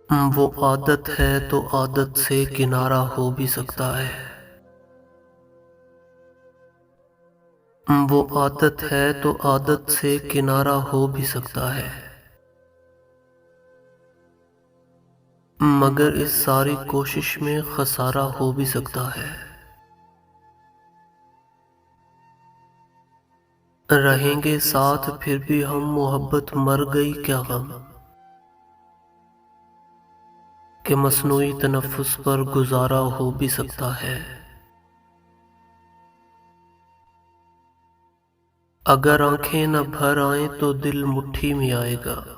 वो आदत है तो आदत से किनारा हो भी सकता है। वो आदत है तो आदत से किनारा हो भी सकता है। मगर इस सारी कोशिश में खसारा हो भी सकता है। रहेंगे साथ फिर भी हम, मोहब्बत मर गई क्या गम, कि मसनूई तनफ़ुस पर गुजारा हो भी सकता है। अगर आंखें न भर आए तो दिल मुट्ठी में आएगा।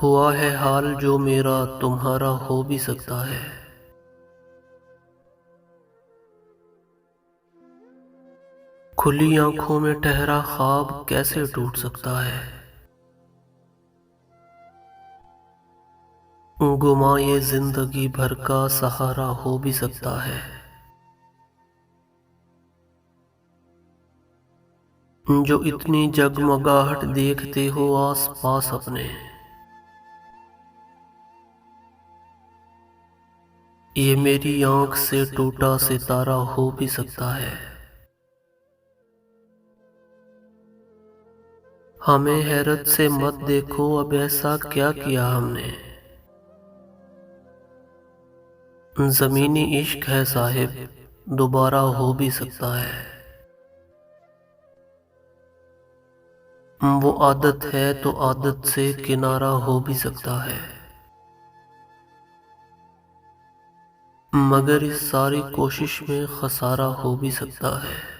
हुआ है हाल जो मेरा तुम्हारा हो भी सकता है। खुली आंखों में ठहरा ख्वाब कैसे टूट सकता है। गुमा ये जिंदगी भर का सहारा हो भी सकता है। जो इतनी जगमगाहट देखते हो आस पास अपने, ये मेरी आंख से टूटा सितारा हो भी सकता है। हमें हैरत से मत देखो, अब ऐसा क्या किया हमने। जमीनी इश्क है साहिब, दोबारा हो भी सकता है। वो आदत है तो आदत से किनारा हो भी सकता है। मगर इस सारी कोशिश में खसारा हो भी सकता है।